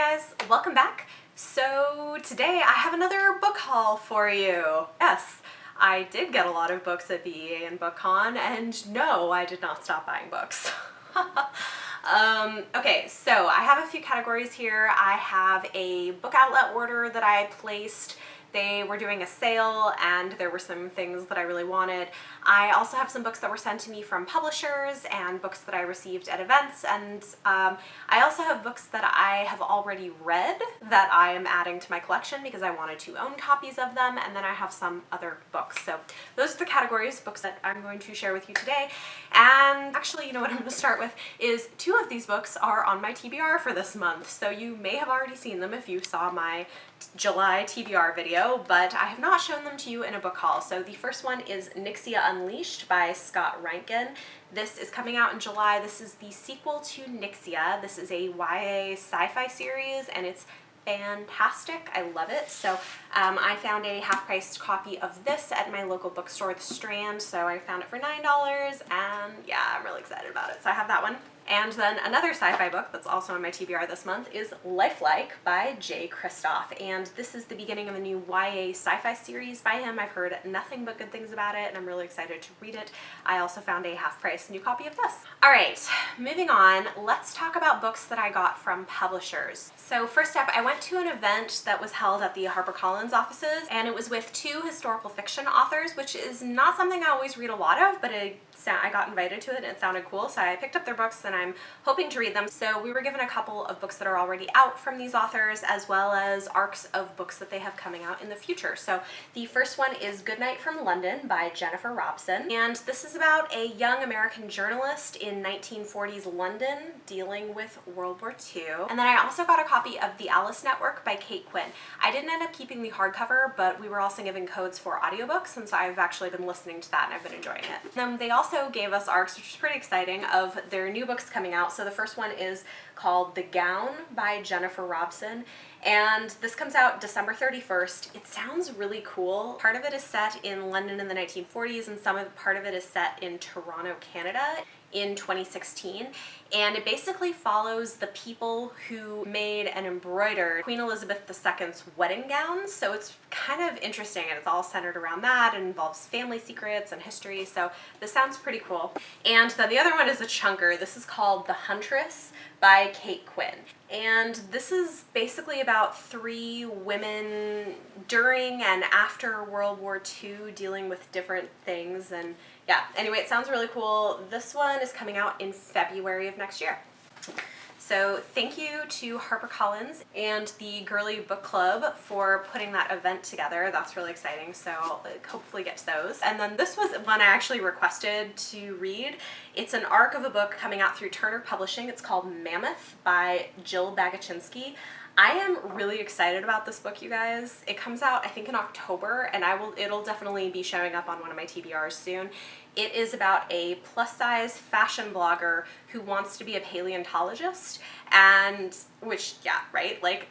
guys, welcome back. So today I have another book haul for you. Yes, I did get a lot of books at BEA and BookCon, and no, I did not stop buying books. Okay, so I have a few categories here. I have a book outlet order that I placed. They were doing a sale and there were some things that I really wanted. I also have some books that were sent to me from publishers and books that I received at events, and I also have books that I have already read that I am adding to my collection because I wanted to own copies of them, and then I have some other books. So those are the categories, books that I'm going to share with you today. And actually, you know what I'm going to start with is two of these books are on my TBR for this month, so you may have already seen them if you saw my July TBR video, but I have not shown them to you in a book haul. So the first one is Nyxia Unleashed by Scott Rankin. This is coming out in July. This is the sequel to Nyxia. This is a YA sci-fi series and it's fantastic. I love it. So I found a half-priced copy of this at my local bookstore, The Strand. So I found it for $9 and yeah, I'm really excited about it. So I have that one. And then another sci-fi book that's also on my TBR this month is Lifelike by Jay Kristoff. And this is the beginning of a new YA sci-fi series by him. I've heard nothing but good things about it and I'm really excited to read it. I also found a half-price new copy of this. All right, moving on, let's talk about books that I got from publishers. So first up, I went to an event that was held at the Harper Collins offices, and it was with two historical fiction authors, which is not something I always read a lot of, but I got invited to it and it sounded cool, so I picked up their books and I'm hoping to read them. So we were given a couple of books that are already out from these authors, as well as arcs of books that they have coming out in the future. So the first one is Goodnight from London by Jennifer Robson, and this is about a young American journalist in 1940s London dealing with World War II. And then I also got a copy of The Alice Network by Kate Quinn. I didn't end up keeping the hardcover, but we were also given codes for audiobooks, and so I've actually been listening to that and I've been enjoying it. They also gave us arcs, which is pretty exciting, of their new books coming out. So the first one is called The Gown by Jennifer Robson, and this comes out December 31st. It sounds really cool. Part of it is set in London in the 1940s, and part of it is set in Toronto, Canada in 2016, and it basically follows the people who made and embroidered Queen Elizabeth II's wedding gowns. So it's kind of interesting, and it's all centered around that and involves family secrets and history, so this sounds pretty cool. And then the other one is a chunker. This is called The Huntress by Kate Quinn, and this is basically about three women during and after World War II dealing with different things, and yeah, anyway, it sounds really cool. This one is coming out in February of next year. So thank you to Harper Collins and the Girly Book Club for putting that event together. That's really exciting, so I'll hopefully get to those. And then this was one I actually requested to read. It's an arc of a book coming out through Turner Publishing. It's called Mammoth by Jill Bagachinsky. I am really excited about this book, you guys. It comes out, I think, in October, and it'll definitely be showing up on one of my TBRs soon. It is about a plus-size fashion blogger who wants to be a paleontologist, and yeah, right? Like,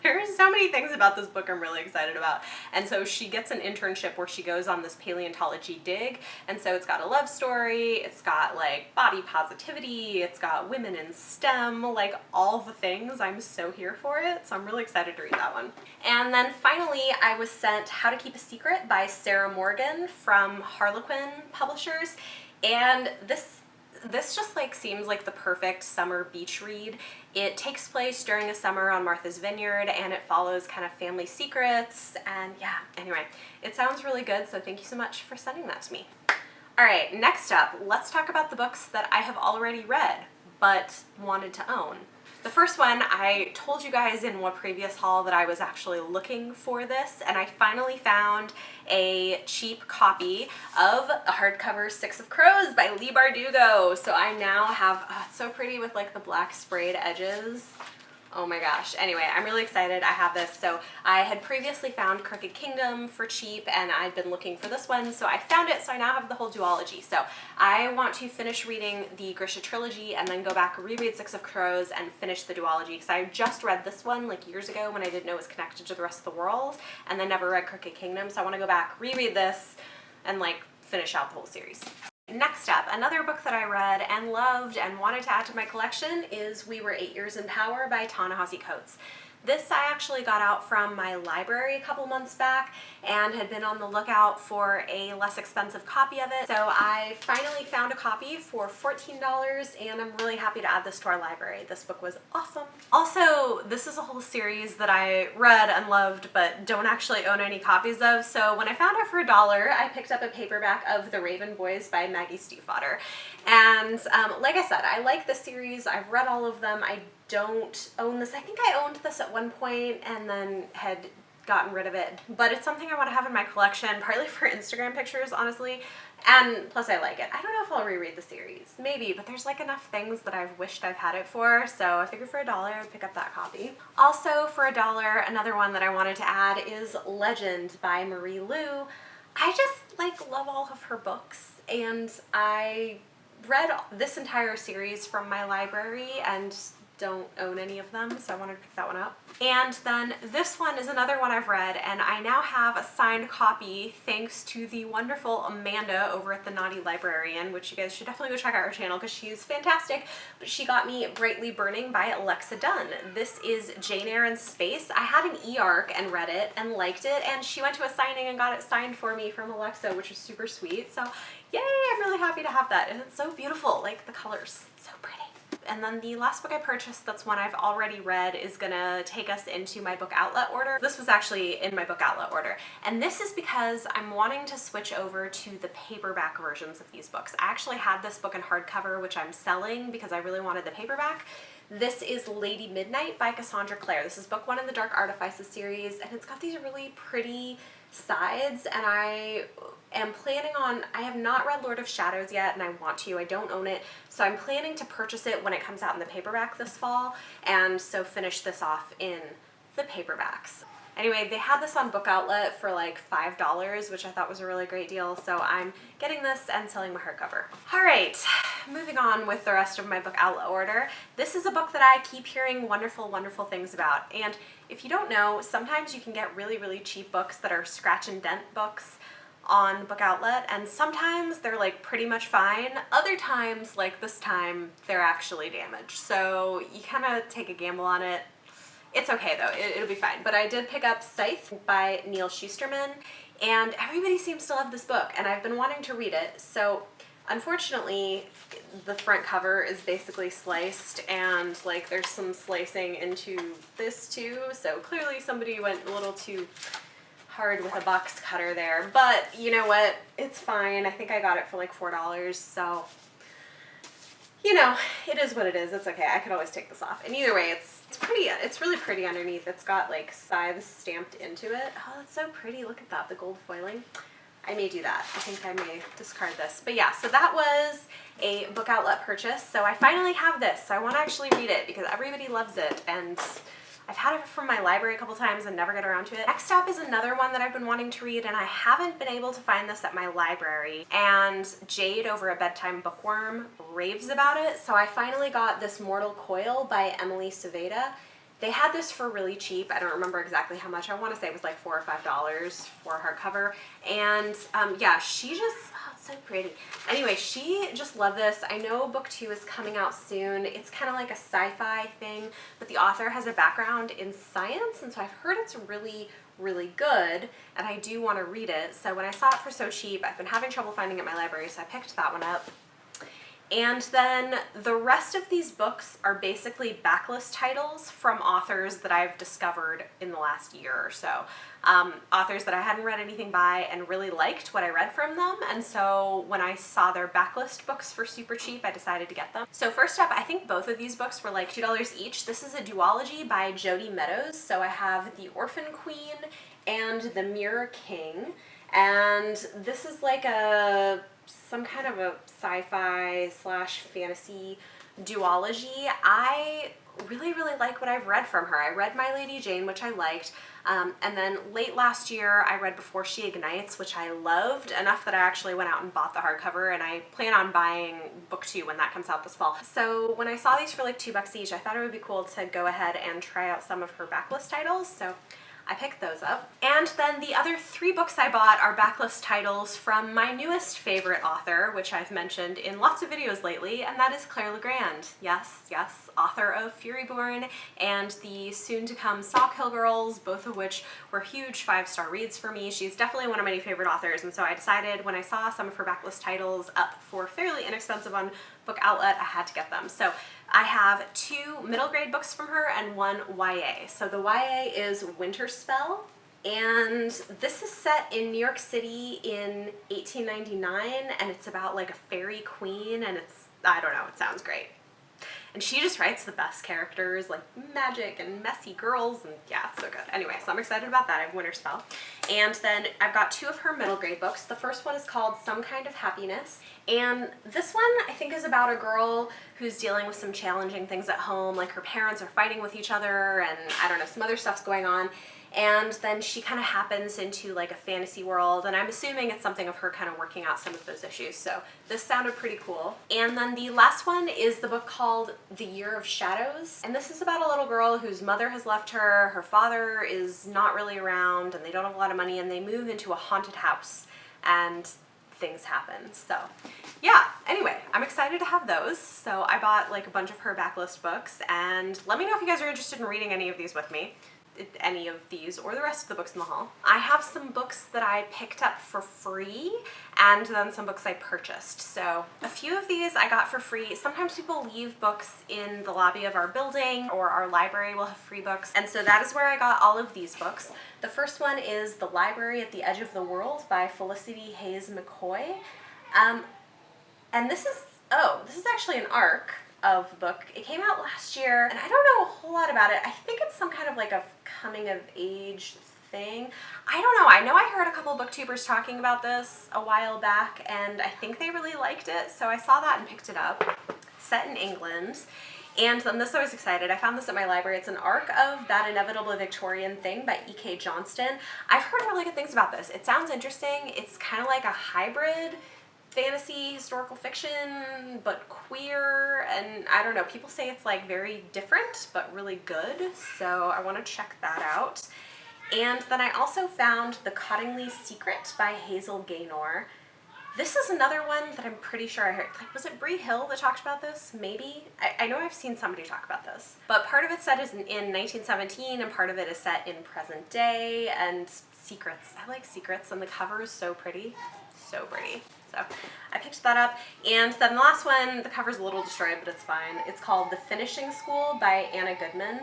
there's so many things about this book I'm really excited about. And so she gets an internship where she goes on this paleontology dig, and so it's got a love story, it's got like body positivity, it's got women in STEM, like all the things. I'm so here for it, so I'm really excited to read that one. And then finally, I was sent How to Keep a Secret by Sarah Morgan from Harlequin Publishers, and this just like seems like the perfect summer beach read. It takes place during the summer on Martha's Vineyard, and it follows kind of family secrets, and yeah, anyway, it sounds really good, so thank you so much for sending that to me. All right, next up, let's talk about the books that I have already read but wanted to own. The first one, I told you guys in one previous haul that I was actually looking for this, and I finally found a cheap copy of a hardcover Six of Crows by Leigh Bardugo. So I now have, oh, it's so pretty with like the black sprayed edges. Oh my gosh. Anyway, I'm really excited I have this. So I had previously found Crooked Kingdom for cheap, and I'd been looking for this one, so I found it, so I now have the whole duology. So I want to finish reading the Grisha trilogy and then go back, reread Six of Crows, and finish the duology, because I just read this one like years ago when I didn't know it was connected to the rest of the world, and then never read Crooked Kingdom, so I want to go back, reread this, and like finish out the whole series. Next up, another book that I read and loved and wanted to add to my collection is We Were 8 Years in Power by Ta-Nehisi Coates. This I actually got out from my library a couple months back and had been on the lookout for a less expensive copy of it. So I finally found a copy for $14 and I'm really happy to add this to our library. This book was awesome. Also, this is a whole series that I read and loved but don't actually own any copies of. So when I found it for $1, I picked up a paperback of The Raven Boys by Maggie Stiefvater. And like I said, I like the series. I've read all of them. I don't own this. I think I owned this at one point and then had gotten rid of it, but it's something I want to have in my collection, partly for Instagram pictures, honestly, and plus I like it. I don't know if I'll reread the series, maybe, but there's like enough things that I've wished I've had it for, so I figured for $1 I'd pick up that copy. Also for $1, another one that I wanted to add is Legend by Marie Lu. I just like love all of her books, and I read this entire series from my library and don't own any of them, so I wanted to pick that one up. And then this one is another one I've read, and I now have a signed copy thanks to the wonderful Amanda over at the Naughty Librarian, which you guys should definitely go check out her channel because she's fantastic. But she got me Brightly Burning by Alexa Dunn. This is Jane Eyre in space. I had an e-arc and read it and liked it, and she went to a signing and got it signed for me from Alexa, which was super sweet. So yay, I'm really happy to have that, and it's so beautiful, like the colors, so pretty. And then the last book I purchased that's one I've already read is gonna take us into my book outlet order. This was actually in my book outlet order. And this is because I'm wanting to switch over to the paperback versions of these books. I actually had this book in hardcover, which I'm selling because I really wanted the paperback. This is Lady Midnight by Cassandra Clare. This is book 1 in the Dark Artifices series, and it's got these really pretty sides, and I am planning on, I have not read Lord of Shadows yet, and I want to. I don't own it, so I'm planning to purchase it when it comes out in the paperback this fall, and so finish this off in the paperbacks. Anyway, they had this on Book Outlet for like $5, which I thought was a really great deal, so I'm getting this and selling my hardcover. Alright, moving on with the rest of my book outlet order. This is a book that I keep hearing wonderful, wonderful things about, and if you don't know, sometimes you can get really, really cheap books that are scratch and dent books on Book Outlet, and sometimes they're like pretty much fine. Other times, like this time, they're actually damaged, so you kind of take a gamble on it. It's okay though, it'll be fine. But I did pick up Scythe by Neil Shusterman, and everybody seems to love this book, and I've been wanting to read it. So unfortunately, the front cover is basically sliced, and like there's some slicing into this too, so clearly somebody went a little too hard with a box cutter there. But you know what? It's fine. I think I got it for like $4, so you know, it is what it is. It's okay. I could always take this off. And either way, it's pretty. It's really pretty underneath. It's got like scythes stamped into it. Oh, that's so pretty. Look at that, the gold foiling. I may do that. I think I may discard this. But yeah, so that was a book outlet purchase. So I finally have this. So I want to actually read it because everybody loves it, and I've had it from my library a couple times and never get around to it. Next up is another one that I've been wanting to read, and I haven't been able to find this at my library. And Jade over at Bedtime Bookworm raves about it, so I finally got This Mortal Coil by Emily Saveda. They had this for really cheap. I don't remember exactly how much. I want to say it was like $4 or $5 for hardcover. And yeah, she just, oh, it's so pretty. Anyway, she just loved this. I know book 2 is coming out soon. It's kind of like a sci-fi thing, but the author has a background in science, and so I've heard it's really, really good, and I do want to read it. So when I saw it for so cheap, I've been having trouble finding it in my library, so I picked that one up. And then the rest of these books are basically backlist titles from authors that I've discovered in the last year or so. Authors that I hadn't read anything by and really liked what I read from them, and so when I saw their backlist books for super cheap, I decided to get them. So first up, I think both of these books were like $2 each. This is a duology by Jodi Meadows. So I have The Orphan Queen and The Mirror King, and this is like some kind of a sci-fi slash fantasy duology. I really, really like what I've read from her. I read My Lady Jane, which I liked, and then late last year I read Before She Ignites, which I loved enough that I actually went out and bought the hardcover, and I plan on buying book 2 when that comes out this fall. So when I saw these for like $2 each, I thought it would be cool to go ahead and try out some of her backlist titles, so I picked those up. And then the other 3 books I bought are backlist titles from my newest favorite author, which I've mentioned in lots of videos lately, and that is Claire Legrand. Yes, yes, author of Furyborn and the soon-to-come Sock Hill Girls, both of which were huge 5-star reads for me. She's definitely one of my favorite authors, and so I decided when I saw some of her backlist titles up for fairly inexpensive on Book Outlet, I had to get them. So I have 2 middle grade books from her and 1 YA. So the YA is Winter Spell, and this is set in New York City in 1899, and it's about like a fairy queen, and it's, I don't know, it sounds great. And she just writes the best characters, like magic and messy girls, and yeah, it's so good. Anyway, so I'm excited about that. I have Winter Spell. And then I've got 2 of her middle grade books. The first one is called Some Kind of Happiness. And this one I think is about a girl who's dealing with some challenging things at home, like her parents are fighting with each other, and I don't know, some other stuff's going on. And then she kind of happens into like a fantasy world, and I'm assuming it's something of her kind of working out some of those issues. So this sounded pretty cool. And then the last one is the book called The Year of Shadows. And this is about a little girl whose mother has left her, her father is not really around, and they don't have a lot of money, and they move into a haunted house, and things happen. So yeah, anyway, I'm excited to have those. So I bought like a bunch of her backlist books, and let me know if you guys are interested in reading any of these with me. Any of these or the rest of the books in the haul. I have some books that I picked up for free and then some books I purchased. So a few of these I got for free. Sometimes people leave books in the lobby of our building, or our library will have free books, and so that is where I got all of these books. The first one is The Library at the Edge of the World by Felicity Hayes McCoy. And this is actually an ARC of book. It came out last year, and I don't know a whole lot about it. I think it's some kind of like a coming of age thing. I don't know. I know I heard a couple of booktubers talking about this a while back, and I think they really liked it, so I saw that and picked it up. It's set in England. And then this, I was excited. I found this at my library. It's an ARC of That Inevitable Victorian Thing by E.K. Johnston. I've heard really good things about this. It sounds interesting. It's kind of like a hybrid fantasy, historical fiction, but queer, and I don't know, people say it's like very different, but really good, so I want to check that out. And then I also found The Cottingley Secret by Hazel Gaynor. This is another one that I'm pretty sure I heard, like, was it Bree Hill that talked about this? Maybe? I know I've seen somebody talk about this. But part of it set is in 1917, and part of it is set in present day, and secrets. I like secrets, and the cover is so pretty. So pretty. So I picked that up. And then the last one, the cover's a little destroyed, but it's fine. It's called The Finishing School by Anna Goodman.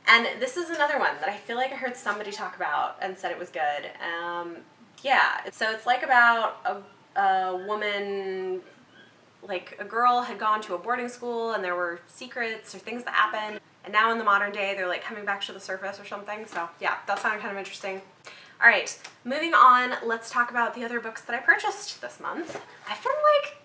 And this is another one that I feel like I heard somebody talk about and said it was good. Yeah, so it's like about a woman, like a girl had gone to a boarding school and there were secrets or things that happened. And now in the modern day, they're like coming back to the surface or something. So yeah, that sounded kind of interesting. All right, moving on, let's talk about the other books that I purchased this month. I've been like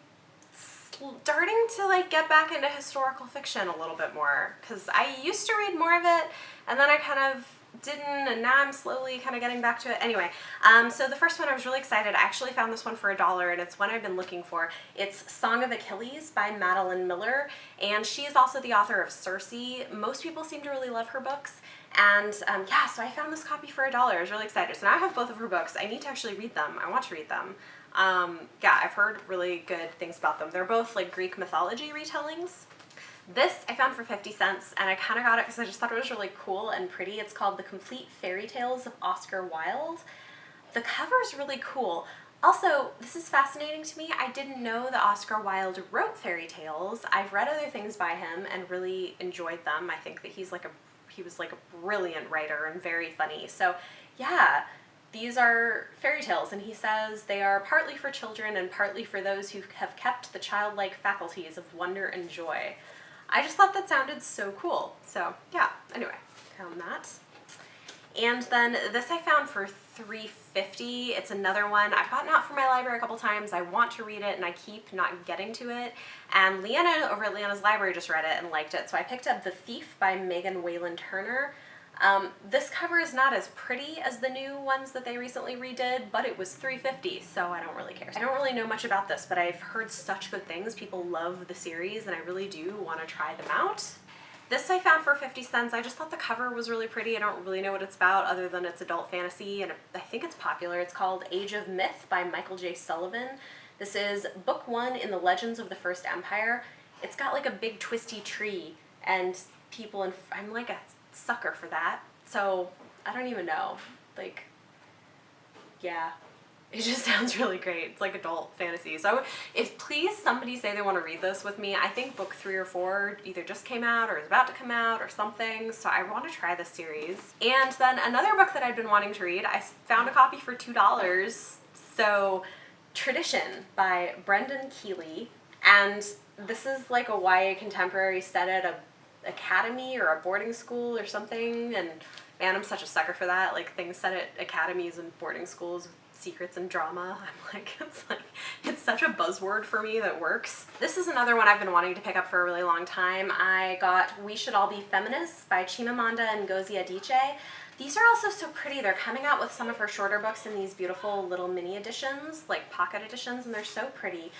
starting to like get back into historical fiction a little bit more, because I used to read more of it and then I kind of didn't, and now I'm slowly kind of getting back to it. Anyway, so the first one I was really excited. I actually found this one for $1, and it's one I've been looking for. It's Song of Achilles by Madeline Miller, and she is also the author of Circe. Most people seem to really love her books, and yeah, so I found this copy for $1. I was really excited. So now I have both of her books. I need to actually read them. I want to read them. Yeah, I've heard really good things about them. They're both like Greek mythology retellings. This I found for 50 cents, and I kind of got it because I just thought it was really cool and pretty. It's called The Complete Fairy Tales of Oscar Wilde. The cover is really cool. Also, this is fascinating to me. I didn't know that Oscar Wilde wrote fairy tales. I've read other things by him and really enjoyed them. I think that he was like a brilliant writer and very funny. So yeah, these are fairy tales, and he says they are partly for children and partly for those who have kept the childlike faculties of wonder and joy. I just thought that sounded so cool. So yeah, anyway, found that. And then this I found for $3.50. It's another one. I've gotten out from my library a couple times. I want to read it and I keep not getting to it. And Leanna over at Leanna's library just read it and liked it. So I picked up The Thief by Megan Wayland Turner. This cover is not as pretty as the new ones that they recently redid, but it was $3.50, so I don't really care. I don't really know much about this, but I've heard such good things. People love the series, and I really do want to try them out. This I found for 50 cents. I just thought the cover was really pretty. I don't really know what it's about other than it's adult fantasy, and I think it's popular. It's called Age of Myth by Michael J. Sullivan. This is book 1 in the Legends of the First Empire. It's got like a big twisty tree and people, and I'm like a sucker for that. So I don't even know. Like, yeah. It just sounds really great. It's like adult fantasy. So if please somebody say they want to read this with me. I think book 3 or 4 either just came out or is about to come out or something. So I want to try this series. And then another book that I've been wanting to read, I found a copy for $2. So Tradition by Brendan Keeley. And this is like a YA contemporary set at a academy or a boarding school or something. And man, I'm such a sucker for that. Like things set at academies and boarding schools, secrets and drama. I'm like, it's such a buzzword for me that works. This is another one I've been wanting to pick up for a really long time. I got We Should All Be Feminists by Chimamanda Ngozi Adichie. These are also so pretty. They're coming out with some of her shorter books in these beautiful little mini editions, like pocket editions, and they're so pretty.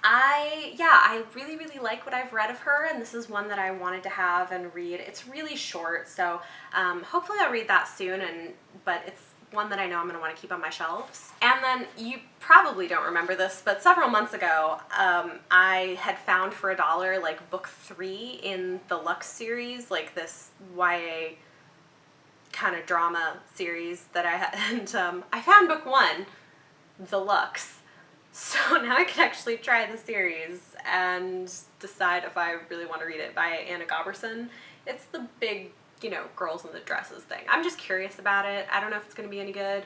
I really, really like what I've read of her, and this is one that I wanted to have and read. It's really short, so hopefully I'll read that soon, but it's one that I know I'm going to want to keep on my shelves. And then you probably don't remember this, but several months ago, I had found for $1 like book 3 in the Lux series, like this YA kind of drama series that I had, and I found book 1, the Lux. So now I can actually try the series and decide if I really want to read it, by Anna Goberson. It's the big, you know, girls in the dresses thing. I'm just curious about it. I don't know if it's going to be any good,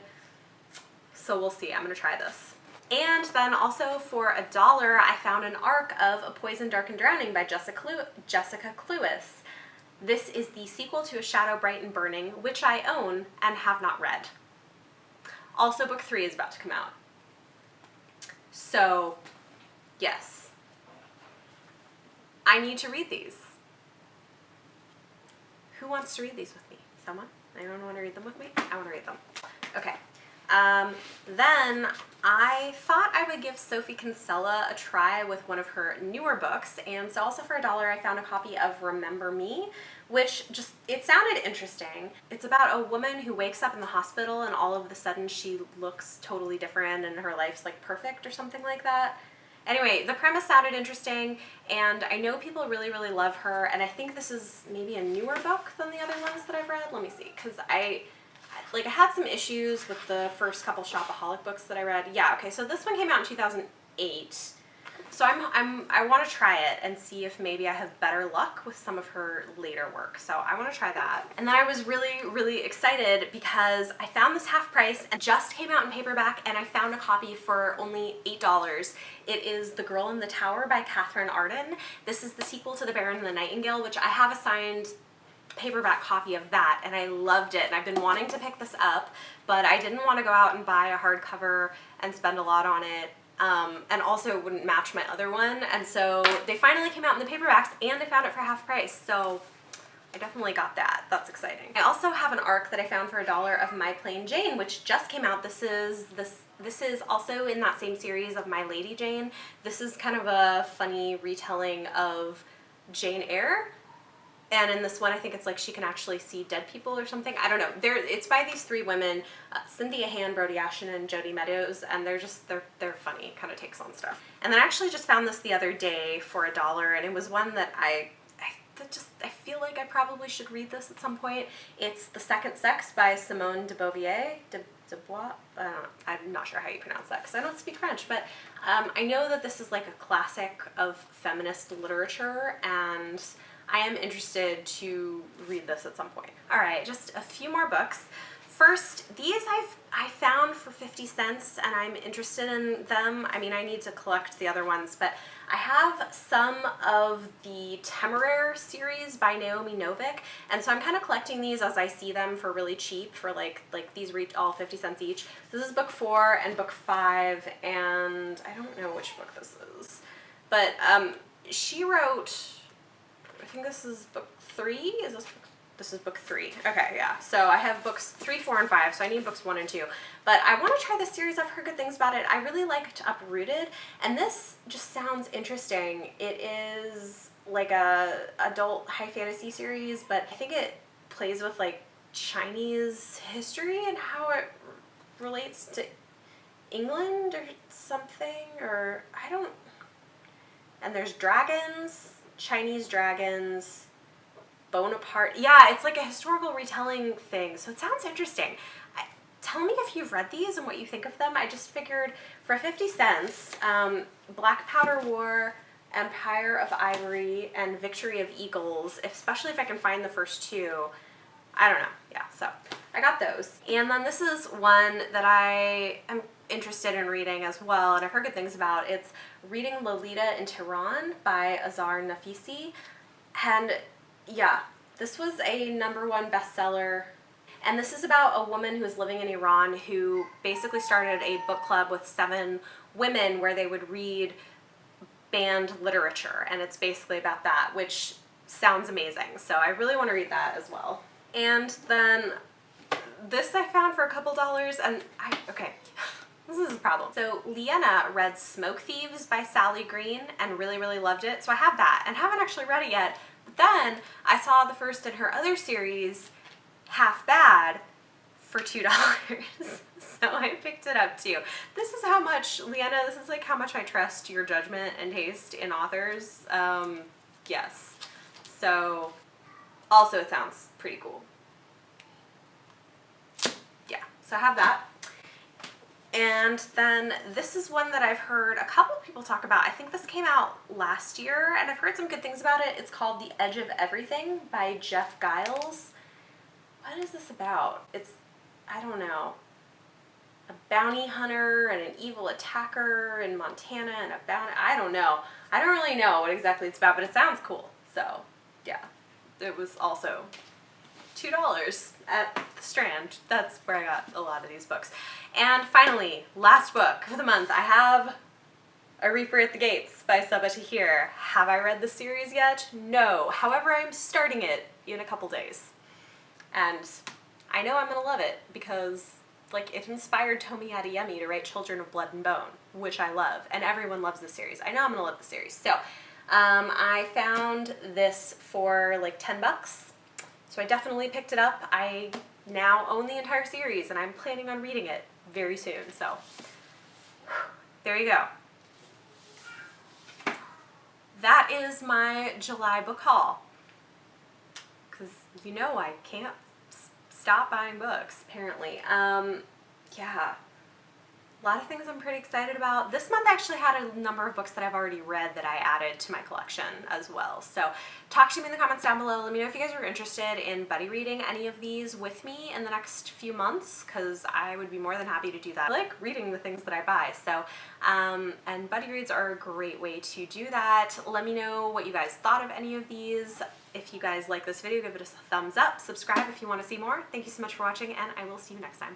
so we'll see. I'm going to try this. And then also for $1, I found an arc of A Poison, Dark and Drowning by Jessica Cluess. This is the sequel to A Shadow Bright and Burning, which I own and have not read. Also, book 3 is about to come out. So, yes. I need to read these. Who wants to read these with me? Someone? Anyone want to read them with me? I want to read them. Okay. Then I thought I would give Sophie Kinsella a try with one of her newer books, and so also for $1 I found a copy of Remember Me, which it sounded interesting. It's about a woman who wakes up in the hospital and all of a sudden she looks totally different and her life's like perfect or something like that. Anyway, the premise sounded interesting, and I know people really, really love her, and I think this is maybe a newer book than the other ones that I've read. Let me see, because I had some issues with the first couple Shopaholic books that I read. Yeah, okay, so this one came out in 2008. So I want to try it and see if maybe I have better luck with some of her later work. So I want to try that. And then I was really, really excited because I found this half price and just came out in paperback, and I found a copy for only $8. It is The Girl in the Tower by Catherine Arden. This is the sequel to The Baron and the Nightingale, which I have a signed paperback copy of that, and I loved it, and I've been wanting to pick this up, but I didn't want to go out and buy a hardcover and spend a lot on it, and also it wouldn't match my other one, and so they finally came out in the paperbacks, and I found it for half price, so I definitely got that. That's exciting. I also have an arc that I found for $1 of My Plain Jane, which just came out. This is also in that same series of My Lady Jane. This is kind of a funny retelling of Jane Eyre. And in this one, I think it's like she can actually see dead people or something. I don't know. It's by these 3 women, Cynthia Han, Brody Ashton, and Jodi Meadows, and they're funny, kind of takes on stuff. And then I actually just found this the other day for $1, and it was one that I feel like I probably should read this at some point. It's The Second Sex by Simone de Beauvoir. I'm not sure how you pronounce that because I don't speak French, but I know that this is like a classic of feminist literature, and I am interested to read this at some point. All right, just a few more books. First, these I found for 50 cents, and I'm interested in them. I mean, I need to collect the other ones, but I have some of the Temeraire series by Naomi Novik, and so I'm kind of collecting these as I see them for really cheap, for like these reach all 50 cents each. This is book 4 and book 5, and I don't know which book this is, but she wrote, I think this is book 3. This is book 3. Okay, yeah. So I have books 3, 4, and 5, so I need books 1 and 2. But I want to try this series. I've heard good things about it. I really liked Uprooted, and this just sounds interesting. It is like a adult high fantasy series, but I think it plays with like Chinese history and how it relates to England or something, or I don't, and there's dragons, Chinese dragons, Bonaparte. Yeah, it's like a historical retelling thing, so it sounds interesting. Tell me if you've read these and what you think of them. I just figured for 50 cents, Black Powder War, Empire of Ivory, and Victory of Eagles, especially if I can find the first two. I don't know. Yeah, so I got those. And then this is one that I am interested in reading as well, and I've heard good things about. It's Reading Lolita in Tehran by Azar Nafisi. And yeah, this was a #1 bestseller. And this is about a woman who was living in Iran who basically started a book club with 7 women where they would read banned literature. And it's basically about that, which sounds amazing. So I really want to read that as well. And then this I found for a couple dollars, and okay, this is a problem. So Leanna read Smoke Thieves by Sally Green and really, really loved it. So I have that and haven't actually read it yet. But then I saw the first in her other series, Half Bad, for $2. So I picked it up too. This is how much, Leanna, this is like how much I trust your judgment and taste in authors. Yes. So also it sounds pretty cool. Yeah, so I have that. And then this is one that I've heard a couple people talk about. I think this came out last year and I've heard some good things about it. It's called The Edge of Everything by Jeff Giles. What is this about? It's, I don't know, a bounty hunter and an evil attacker in Montana and a bounty, I don't know. I don't really know what exactly it's about, but it sounds cool. So yeah, it was also $2 at the Strand. That's where I got a lot of these books. And finally, last book of the month, I have A Reaper at the Gates by Sabaa Tahir. Have I read the series yet? No. However, I'm starting it in a couple days. And I know I'm going to love it because, like, it inspired Tomi Adeyemi to write Children of Blood and Bone, which I love. And everyone loves the series. I know I'm going to love the series. So, I found this for like $10. So I definitely picked it up. I now own the entire series and I'm planning on reading it very soon. So, there you go. That is my July book haul. Because you know I can't stop buying books, apparently. Yeah, a lot of things I'm pretty excited about. This month I actually had a number of books that I've already read that I added to my collection as well. So talk to me in the comments down below. Let me know if you guys are interested in buddy reading any of these with me in the next few months, because I would be more than happy to do that. I like reading the things that I buy. So, and buddy reads are a great way to do that. Let me know what you guys thought of any of these. If you guys like this video, give it a thumbs up. Subscribe if you want to see more. Thank you so much for watching, and I will see you next time.